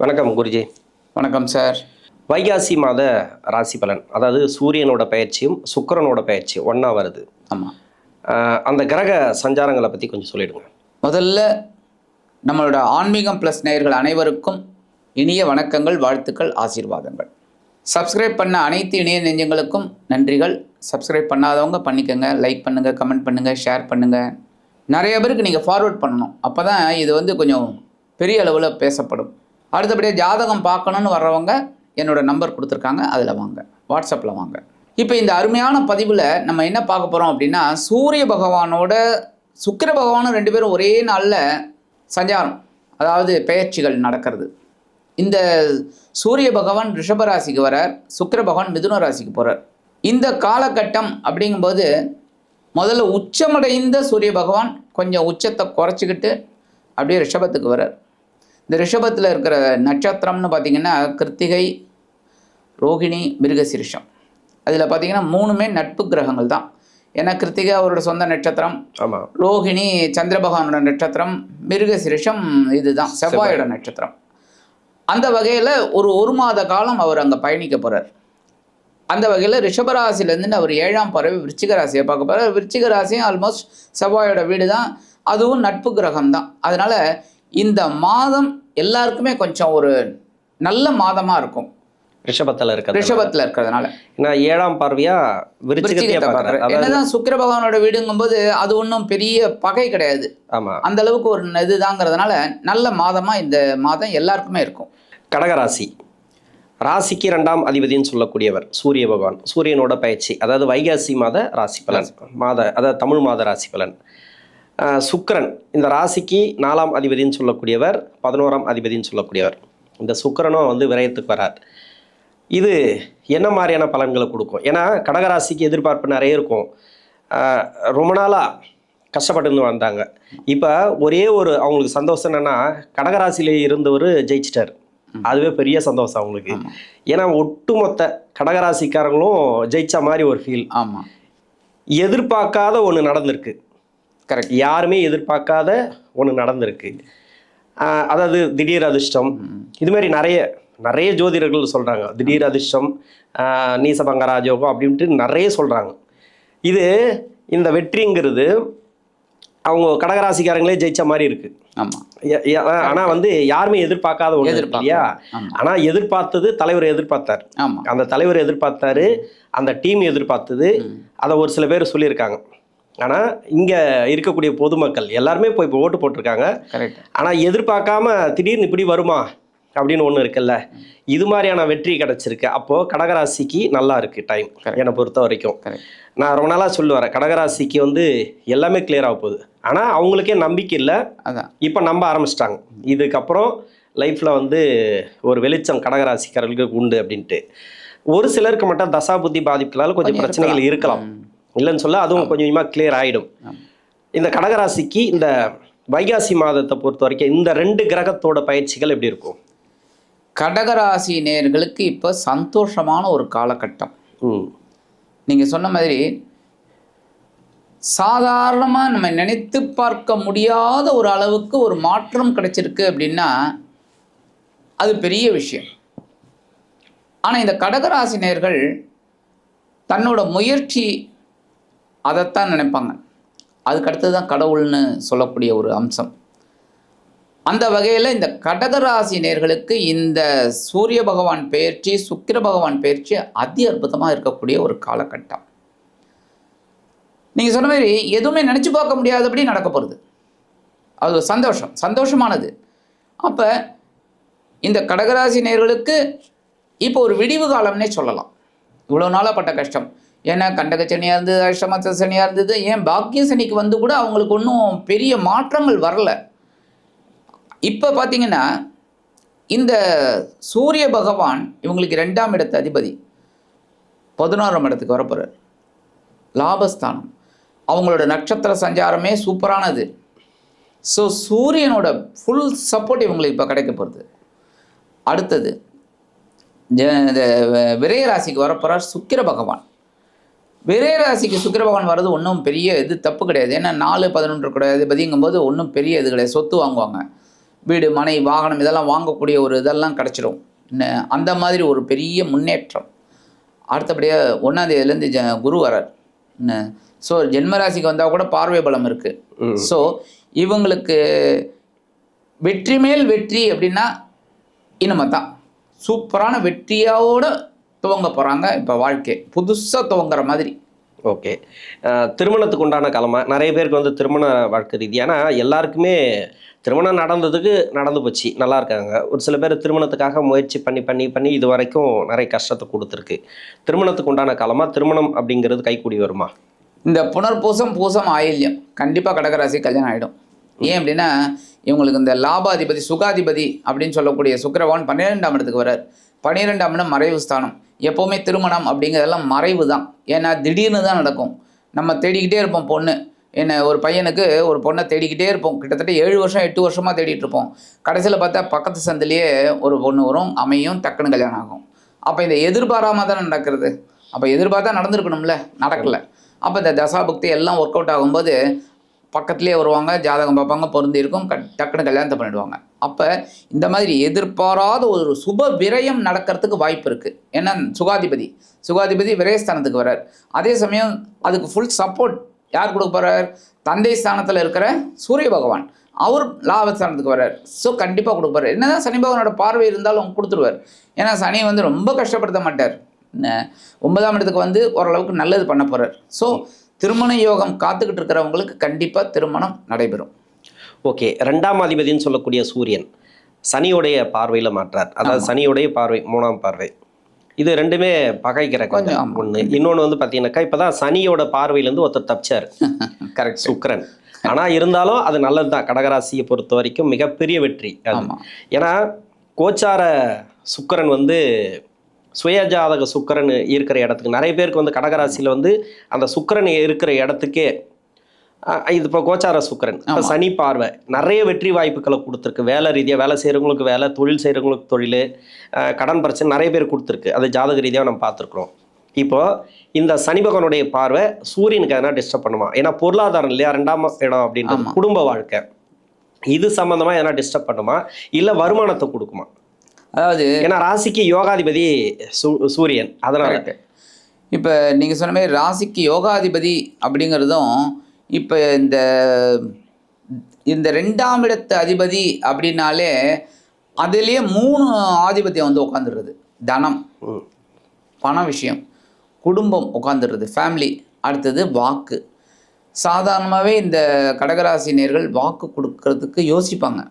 வணக்கம் குருஜி. வணக்கம் சார். வைகாசி மாத ராசி பலன், அதாவது சூரியனோட பயிற்சியும் சுக்கிரனோட பயிற்சியும் ஒன்றா வருது. ஆமாம். அந்த கிரக சஞ்சாரங்களை பற்றி கொஞ்சம் சொல்லிடுங்க. முதல்ல நம்மளோட ஆன்மீகம் ப்ளஸ் நேயர்கள் அனைவருக்கும் இனிய வணக்கங்கள், வாழ்த்துக்கள், ஆசீர்வாதங்கள். சப்ஸ்கிரைப் பண்ண அனைத்து இணைய நெஞ்சங்களுக்கும் நன்றிகள். சப்ஸ்கிரைப் பண்ணாதவங்க பண்ணிக்கோங்க, லைக் பண்ணுங்கள், கமெண்ட் பண்ணுங்கள், ஷேர் பண்ணுங்கள். நிறைய பேருக்கு நீங்கள் ஃபார்வர்ட் பண்ணணும். அப்போ தான் இது கொஞ்சம் பெரிய அளவில் பேசப்படும். அடுத்தபடியாக ஜாதகம் பார்க்கணுன்னு வர்றவங்க என்னோடய நம்பர் கொடுத்துருக்காங்க, அதில் வாங்க, வாட்ஸ்அப்பில் வாங்க. இப்போ இந்த அருமையான பதிவில் நம்ம என்ன பார்க்க போகிறோம் அப்படின்னா, சூரிய பகவானோட சுக்கிர பகவானும் ரெண்டு பேரும் ஒரே நாளில் சஞ்சாரம், அதாவது பெயர்ச்சிகள் நடக்கிறது. இந்த சூரிய பகவான் ரிஷபராசிக்கு வரார், சுக்கிர பகவான் மிதுன ராசிக்கு போகிறார். இந்த காலகட்டம் அப்படிங்கும்போது முதல்ல உச்சமடைந்த சூரிய பகவான் கொஞ்சம் உச்சத்தை குறைச்சிக்கிட்டு அப்படியே ரிஷபத்துக்கு வரார். இந்த ரிஷபத்தில் இருக்கிற நட்சத்திரம்னு பார்த்திங்கன்னா கிருத்திகை, ரோகிணி, மிருகசீரிஷம். அதில் பார்த்திங்கன்னா மூணுமே நட்பு கிரகங்கள் தான். ஏன்னா கிருத்திகை அவரோட சொந்த நட்சத்திரம், ஆமாம். ரோகிணி சந்திர பகவானோட நட்சத்திரம், மிருகசீரிஷம் இதுதான் செவ்வாயோட நட்சத்திரம். அந்த வகையில் ஒரு மாத காலம் அவர் அங்கே பயணிக்க போகிறார். அந்த வகையில் ரிஷபராசிலேருந்து அவர் 7ஆம் பறவை விருச்சிக ராசியை பார்க்க போகிறார். விருச்சிக ராசியும் ஆல்மோஸ்ட் செவ்வாயோட வீடு தான், அதுவும் நட்பு கிரகம் தான். அதனால் இந்த மாதம் எல்லாருக்குமே கொஞ்சம் ஒரு நல்ல மாதமாக இருக்கும் ரிஷபத்தில் இருக்கிறதுனால. நான் 7ஆம் பார்வையா விருச்சிகத்தை பார்க்குறேன். என்னதான் சுக்கிர பகவானோட வீடுங்கும்போது அது ஒன்றும் பெரிய பகை கிடையாது. ஆமாம், அந்த அளவுக்கு ஒரு இதுதாங்கிறதுனால நல்ல மாதமாக இந்த மாதம் எல்லாருக்குமே இருக்கும். கடகராசி ராசிக்கு 2ஆம் அதிபதினு சொல்லக்கூடியவர் சூரிய பகவான். சூரியனோட பயிற்சி, அதாவது வைகாசி மாத ராசி பலன், அதாவது தமிழ் மாத ராசி பலன். சுக்கிரன் இந்த ராசிக்கு 4ஆம் அதிபதினு சொல்லக்கூடியவர், 11ஆம் அதிபதினு சொல்லக்கூடியவர். இந்த சுக்கிரனும் விரயத்துக்கு வரார். இது என்ன மாதிரியான பலன்களை கொடுக்கும்? ஏன்னா கடகராசிக்கு எதிர்பார்ப்பு நிறைய இருக்கும். ரொம்ப நாளாக கஷ்டப்பட்டு வந்தாங்க. இப்போ ஒரே அவங்களுக்கு சந்தோஷம் என்னென்னா, கடகராசியில் இருந்தவர் ஜெயிச்சிட்டார். அதுவே பெரிய சந்தோஷம் அவங்களுக்கு. ஏன்னா ஒட்டுமொத்த கடகராசிக்காரங்களும் ஜெயிச்ச மாதிரி ஒரு ஃபீல். ஆமாம். எதிர்பார்க்காத ஒன்று நடந்திருக்கு. கரெக்ட். யாருமே எதிர்பார்க்காத ஒன்று நடந்திருக்கு. அதாவது திடீர் அதிர்ஷ்டம். இதுமாரி நிறைய ஜோதிடர்கள் சொல்கிறாங்க. திடீர் அதிர்ஷ்டம், நீசபங்க ராஜயோகம் அப்படின்ட்டு நிறைய சொல்கிறாங்க. இந்த வெற்றிங்கிறது அவங்க கடகராசிக்காரங்களே ஜெயிச்ச மாதிரி இருக்கு. ஆமாம். ஆனால் யாருமே எதிர்பார்க்காத ஒன்று இல்லையா? ஆனால் எதிர்பார்த்தது தலைவர் எதிர்பார்த்தார். அந்த தலைவர் எதிர்பார்த்தாரு, அந்த டீம் எதிர்பார்த்தது. அதை ஒரு சில பேர் சொல்லியிருக்காங்க. ஆனால் இங்கே இருக்கக்கூடிய பொதுமக்கள் எல்லாருமே இப்போ ஓட்டு போட்டிருக்காங்க. ஆனால் எதிர்பார்க்காம திடீர்னு இப்படி வருமா அப்படின்னு ஒன்று இருக்குல்ல, இது மாதிரியான வெற்றி கிடச்சிருக்கு. அப்போது கடகராசிக்கு நல்லா இருக்குது டைம், என்னை பொறுத்த வரைக்கும். நான் ரொம்ப நாளாக சொல்லுவேன், கடகராசிக்கு எல்லாமே கிளியர் ஆக போகுது. ஆனால் அவங்களுக்கே நம்பிக்கை இல்லை. அதான் இப்போ நம்ப ஆரம்பிச்சிட்டாங்க. இதுக்கப்புறம் லைஃப்பில் ஒரு வெளிச்சம் கடகராசிக்காரர்களுக்கு உண்டு அப்படின்ட்டு. ஒரு சிலருக்கு மட்டும் தசா புத்தி பாதிப்புகளால் கொஞ்சம் பிரச்சனைகள் இருக்கலாம், இல்லைன்னு சொல்ல, அதுவும் கொஞ்சம் கொஞ்சமாக கிளியர் ஆகிடும். இந்த கடகராசிக்கு இந்த வைகாசி மாதத்தை பொறுத்த வரைக்கும் இந்த 2 கிரகத்தோட பயிற்சிகள் எப்படி இருக்கும்? கடகராசி நேயர்களுக்கு இப்போ சந்தோஷமான ஒரு காலகட்டம். நீங்கள் சொன்ன மாதிரி சாதாரணமாக நம்ம நினைத்து பார்க்க முடியாத ஒரு அளவுக்கு ஒரு மாற்றம் கிடைச்சிருக்கு அப்படின்னா அது பெரிய விஷயம். ஆனால் இந்த கடகராசி நேயர்கள் தன்னோட முயற்சி அதைத்தான் நினைப்பாங்க. அதுக்கடுத்தது தான் கடவுள்னு சொல்லக்கூடிய ஒரு அம்சம். அந்த வகையில் இந்த கடகராசி நேயர்களுக்கு இந்த சூரிய பகவான் பெயர்ச்சி, சுக்கிர பகவான் பெயர்ச்சி அதி அற்புதமாக இருக்கக்கூடிய ஒரு காலகட்டம். நீங்கள் சொன்ன மாதிரி எதுவுமே நினச்சி பார்க்க முடியாதபடி நடக்க போகிறது. அது சந்தோஷமானது. அப்போ இந்த கடகராசி நேயர்களுக்கு இப்போ ஒரு விடிவு காலம்னே சொல்லலாம். இவ்வளோ நாளாக பட்ட கஷ்டம், ஏன்னா கண்டக சனியாக இருந்தது, அஷ்டமத்த சனியாக இருந்தது, ஏன் பாக்கிய சனிக்கு கூட அவங்களுக்கு ஒன்றும் பெரிய மாற்றங்கள் வரலை. இப்போ பார்த்தீங்கன்னா இந்த சூரிய பகவான் இவங்களுக்கு 2ஆம் இடத்து அதிபதி, 11ஆம் இடத்துக்கு வரப்போகிறார். லாபஸ்தானம், அவங்களோட நட்சத்திர சஞ்சாரமே சூப்பரானது. ஸோ சூரியனோட ஃபுல் சப்போர்ட் இவங்களுக்கு இப்போ கிடைக்க போகிறது. அடுத்தது விரயராசிக்கு வரப்போகிறார் சுக்கிர பகவான். விரயராசிக்கு சுக்கிர பகவான் வர்றது ஒன்றும் பெரிய தப்பு கிடையாது. ஏன்னா 4, 11 கூட அதிபதிங்கும்போது ஒன்றும் பெரிய இது கிடையாது, சொத்து வாங்குவாங்க. வீடு மனை வாகனம் இதெல்லாம் வாங்கக்கூடிய ஒரு இதெல்லாம் கிடச்சிடும். அந்த மாதிரி ஒரு பெரிய முன்னேற்றம். அடுத்தபடியாக 1ஆம் தேதியிலேருந்து குரு வரார். ஸோ ஜென்மராசிக்கு வந்தால் கூட பார்வை பலம் இருக்குது. ஸோ இவங்களுக்கு வெற்றி மேல் வெற்றி அப்படின்னா இனிமே தான் சூப்பரான வெற்றியோடு துவங்க போகிறாங்க. இப்போ வாழ்க்கை புதுசாக துவங்குற மாதிரி. ஓகே. திருமணத்துக்கு உண்டான காலமாக நிறைய பேருக்கு வந்து திருமண வாழ்க்கை ரீதியான எல்லாருக்குமே திருமணம் நடந்து போச்சு, நல்லா இருக்காங்க. ஒரு சில பேர் திருமணத்துக்காக முயற்சி பண்ணி பண்ணி பண்ணி இது வரைக்கும் நிறைய கஷ்டத்தை கொடுத்துருக்கு. திருமணத்துக்கு உண்டான காலமாக திருமணம் அப்படிங்கிறது கைக்கூடி வருமா? இந்த புனர்பூசம் பூசம் ஆயில்யம் கண்டிப்பாக கடகராசி கல்யாணம் ஆகிடும். ஏன் அப்படின்னா இவங்களுக்கு இந்த லாபாதிபதி சுகாதிபதி அப்படின்னு சொல்லக்கூடிய சுக்கிரவான் 12ஆம் இடத்துக்கு வர்றார். 12ஆம் இடம் மறைவு ஸ்தானம். எப்போவுமே திருமணம் அப்படிங்கிறதெல்லாம் மறைவு தான். ஏன்னா திடீர்னு தான் நடக்கும். நம்ம தேடிக்கிட்டே இருப்போம் பொண்ணு. என்ன ஒரு பையனுக்கு ஒரு பொண்ணை தேடிக்கிட்டே இருப்போம். கிட்டத்தட்ட 7 வருஷம் 8 வருஷமாக தேடிட்டு இருப்போம். கடைசியில் பார்த்தா பக்கத்து சந்திலேயே ஒரு பொண்ணு வரும், அமையும், டக்குன்னு கல்யாணம் ஆகும். அப்போ இந்த எதிர்பாராமல் தானே நடக்கிறது. அப்போ எதிர்பார்த்தா நடந்திருக்கணும்ல, நடக்கலை. அப்போ இந்த தசாபுக்தி எல்லாம் ஒர்க் அவுட் ஆகும்போது பக்கத்துலேயே வருவாங்க, ஜாதகம் பார்ப்பாங்க, பொருந்தி இருக்கும், டக்குன்னு கல்யாணத்தை பண்ணிடுவாங்க. அப்போ இந்த மாதிரி எதிர்பாராத ஒரு சுப விரயம் நடக்கிறதுக்கு வாய்ப்பு இருக்குது. ஏன்னா சுகாதிபதி விரயஸ்தானத்துக்கு வர்றார். அதே சமயம் அதுக்கு ஃபுல் சப்போர்ட் யார் கொடுக்க போகிறார்? தந்தை ஸ்தானத்தில் இருக்கிற சூரிய பகவான். அவர் லாபஸ்தானத்துக்கு வர்றார். ஸோ கண்டிப்பாக கொடுக்க போகிறார். என்ன தான் சனி பகவானோட பார்வை இருந்தாலும் கொடுத்துருவார். ஏன்னா சனி வந்து ரொம்ப கஷ்டப்படுத்த மாட்டார். 9ஆம் இடத்துக்கு வந்து ஓரளவுக்கு நல்லது பண்ண போகிறார். ஸோ திருமண யோகம் காத்துக்கிட்டு இருக்கிறவங்களுக்கு கண்டிப்பாக திருமணம் நடைபெறும். ஓகே. 2ஆம் அதிபதினு சொல்லக்கூடிய சூரியன் சனியோடைய பார்வையில் மாற்றார். அதாவது சனியோடைய பார்வை 3ஆம் பார்வை. இது ரெண்டுமே பகை கிரகம் ஒன்று. இன்னொன்று வந்து பார்த்தீங்கன்னாக்கா இப்போ தான் சனியோட பார்வையிலேருந்து ஒருத்தர் தப்பிச்சார். கரெக்ட், சுக்கிரன். ஆனால் இருந்தாலும் அது நல்லது தான். கடகராசியை பொறுத்த வரைக்கும் மிகப்பெரிய வெற்றி. ஏன்னா கோச்சார சுக்கிரன் வந்து சுயஜாதக சுக்கிரன் இருக்கிற இடத்துக்கு நிறைய பேருக்கு வந்து கடகராசியில் வந்து அந்த சுக்கிரன் இருக்கிற இடத்துக்கே இது இப்போ கோச்சார சுக்கிரன் இப்போ சனி பார்வை நிறைய வெற்றி வாய்ப்புகளை கொடுத்துருக்கு. வேலை ரீதியாக வேலை செய்கிறவங்களுக்கு வேலை, தொழில் செய்கிறவங்களுக்கு தொழில், கடன் பிரச்சனை நிறைய பேர் கொடுத்துருக்கு. அது ஜாதக ரீதியாக நம்ம பார்த்துருக்குறோம். இப்போது இந்த சனி பகவானுடைய பார்வை சூரியனுக்கு எதனா டிஸ்டர்ப் பண்ணுமா? ஏன்னா பொருளாதாரம் இல்லையா, 2ஆம் இடம் அப்படின்றது குடும்ப வாழ்க்கை, இது சம்மந்தமாக எதனா டிஸ்டர்ப் பண்ணுமா, இல்லை வருமானத்தை கொடுக்குமா? அதாவது ஏன்னா ராசிக்கு யோகாதிபதி சூரியன். அதனால் இப்போ நீங்கள் சொன்ன மாதிரி ராசிக்கு யோகாதிபதி அப்படிங்கிறதும் இப்போ இந்த 2ஆம் இடத்து அதிபதி அப்படின்னாலே அதுலேயே 3 ஆதிபத்தியம் வந்து உட்காந்துடுறது. தனம், பண விஷயம், குடும்பம் உட்காந்துடுறது, ஃபேமிலி. அடுத்தது வாக்கு. சாதாரணமாகவே இந்த கடகராசினியர்கள் வாக்கு கொடுக்கறதுக்கு யோசிப்பாங்க.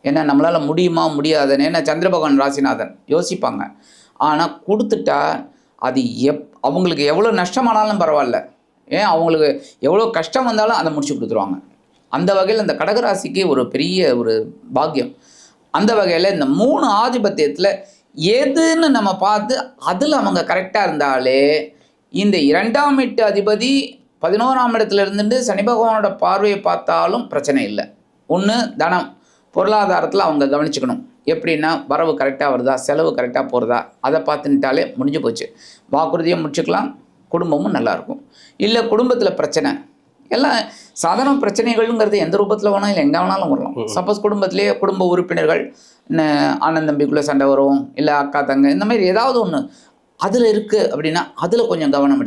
ஏன்னா நம்மளால் முடியுமா முடியாதுன்னு. ஏன்னா சந்திர பகவான் ராசிநாதன் யோசிப்பாங்க. ஆனால் கொடுத்துட்டா அது அவங்களுக்கு எவ்வளோ நஷ்டமானாலும் பரவாயில்ல, ஏன் அவங்களுக்கு எவ்வளோ கஷ்டம் வந்தாலும் அதை முடிச்சு கொடுத்துருவாங்க. அந்த வகையில் இந்த கடகராசிக்கு ஒரு பெரிய ஒரு பாக்கியம். அந்த வகையில் இந்த 3 ஆதிபத்தியத்தில் எதுன்னு நம்ம பார்த்து அதில் அவங்க கரெக்டாக இருந்தாலே இந்த 2ஆம் வீட்டு அதிபதி 11ஆம் இடத்துல இருந்துட்டு சனி பகவானோட பார்வையை பார்த்தாலும் பிரச்சனை இல்லை. ஒன்று தனம், பொருளாதாரத்தில் அவங்க கவனிச்சுக்கணும். எப்படின்னா வரவு கரெக்டாக வருதா, செலவு கரெக்டாக போகிறதா, அதை பார்த்துட்டாலே முடிஞ்சு போச்சு. வாக்குறுதியும் முடிச்சுக்கலாம், குடும்பமும் நல்லாயிருக்கும். இல்லை குடும்பத்தில் பிரச்சனை, எல்லாம் சாதாரண பிரச்சனைகள்ங்கிறது எந்த ரூபத்தில் வேணாலும் இல்லை எங்கே வேணாலும் வரலாம். சப்போஸ் குடும்பத்திலேயே குடும்ப உறுப்பினர்கள் அண்ணன் தம்பிக்குள்ளே சண்டை வரும், இல்லை அக்கா தங்க, இந்த மாதிரி ஏதாவது ஒன்று அதில் இருக்குது அப்படின்னா அதில் கொஞ்சம் கவனம்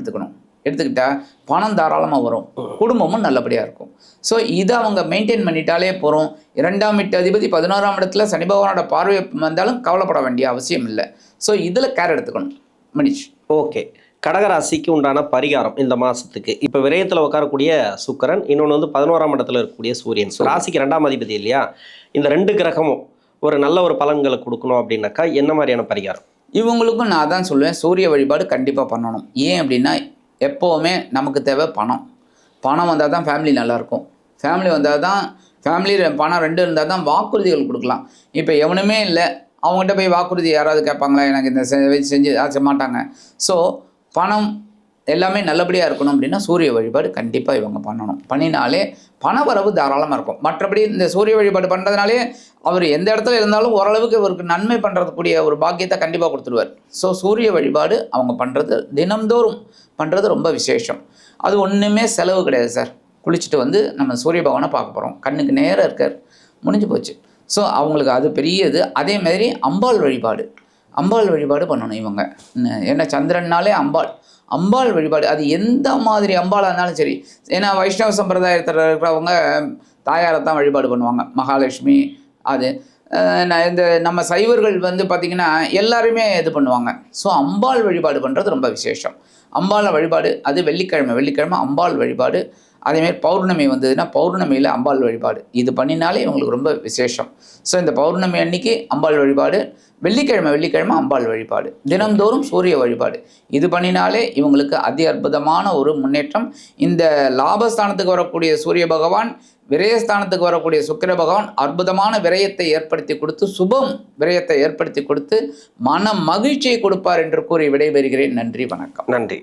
எடுத்துக்கிட்டால் பணம் தாராளமாக வரும், குடும்பமும் நல்லபடியாக இருக்கும். ஸோ இதை அவங்க மெயின்டைன் பண்ணிட்டாலே போகிறோம். 2ஆம் வீட்டு அதிபதி 11ஆம் இடத்துல சனி பகவானோட பார்வை வந்தாலும் கவலைப்பட வேண்டிய அவசியம் இல்லை. ஸோ இதில் கேர் எடுத்துக்கணும் மனிஷ். ஓகே. கடகராசிக்கு உண்டான பரிகாரம் இந்த மாதத்துக்கு இப்போ விரயத்தில் உட்காரக்கூடிய சுக்கிரன், இன்னொன்று வந்து 11ஆம் இடத்துல இருக்கக்கூடிய சூரியன். ராசிக்கு 2ஆம் அதிபதி இல்லையா? இந்த 2 கிரகமும் ஒரு நல்ல ஒரு பலன்களை கொடுக்கணும் அப்படின்னாக்கா என்ன மாதிரியான பரிகாரம்? இவங்களுக்கும் நான் தான் சொல்லுவேன், சூரிய வழிபாடு கண்டிப்பாக பண்ணணும். ஏன் அப்படின்னா எப்போவுமே நமக்கு தேவை பணம். பணம் வந்தால் தான் ஃபேமிலி நல்லாயிருக்கும். ஃபேமிலி வந்தால் தான் பணம் 2 இருந்தால் தான் வாக்குறுதிகள் கொடுக்கலாம். இப்போ எவனுமே இல்லை, அவங்ககிட்ட போய் வாக்குறுதி யாராவது கேட்பாங்களா? எனக்கு இந்த செஞ்சு ஆச்ச மாட்டாங்க. ஸோ பணம் எல்லாமே நல்லபடியாக இருக்கணும் அப்படின்னா சூரிய வழிபாடு கண்டிப்பாக இவங்க பண்ணணும். பண்ணினாலே பண வரவு தாராளமாக இருக்கும். மற்றபடி இந்த சூரிய வழிபாடு பண்ணுறதுனாலே அவர் எந்த இடத்துல இருந்தாலும் ஓரளவுக்கு இவருக்கு நன்மை பண்ணுறதுக்கூடிய ஒரு பாக்கியத்தை கண்டிப்பாக கொடுத்துருவார். ஸோ சூரிய வழிபாடு அவங்க பண்ணுறது தினம்தோறும் பண்ணுறது ரொம்ப விசேஷம். அது ஒன்றுமே செலவு கிடையாது சார். குளிச்சுட்டு வந்து நம்ம சூரிய பகவானை பார்க்க போகிறோம், கண்ணுக்கு நேராக இருக்கார், முடிஞ்சு போச்சு. ஸோ அவங்களுக்கு அது பெரிய இது. அதே மாதிரி அம்பாள் வழிபாடு பண்ணணும் இவங்க. ஏன்னா சந்திரன்னாலே அம்பாள் வழிபாடு, அது எந்த மாதிரி அம்பாளாக இருந்தாலும் சரி. ஏன்னா வைஷ்ணவ சம்பிரதாயத்தில் இருக்கிறவங்க தாயாரை தான் வழிபாடு பண்ணுவாங்க, மகாலட்சுமி. அது இந்த நம்ம சைவர்கள் வந்து பார்த்திங்கன்னா எல்லாருமே இது பண்ணுவாங்க. ஸோ அம்பாள் வழிபாடு பண்ணுறது ரொம்ப விசேஷம். அம்பாள் வழிபாடு அது வெள்ளிக்கிழமை அம்பாள் வழிபாடு. அதேமாதிரி பௌர்ணமி வந்ததுன்னா பௌர்ணமியில் அம்பாள் வழிபாடு இது பண்ணினாலே இவங்களுக்கு ரொம்ப விசேஷம். ஸோ இந்த பௌர்ணமி அன்னைக்கு அம்பாள் வழிபாடு, வெள்ளிக்கிழமை அம்பாள் வழிபாடு, தினம்தோறும் சூரிய வழிபாடு இது பண்ணினாலே இவங்களுக்கு அதி அற்புதமான ஒரு முன்னேற்றம். இந்த லாபஸ்தானத்துக்கு வரக்கூடிய சூரிய பகவான், விரயஸ்தானத்துக்கு வரக்கூடிய சுக்கிர பகவான் அற்புதமான விரயத்தை ஏற்படுத்தி கொடுத்து, சுபம் விரயத்தை ஏற்படுத்தி கொடுத்து மன மகிழ்ச்சியை கொடுப்பார் என்று கூறி விடைபெறுகிறேன். நன்றி, வணக்கம். நன்றி.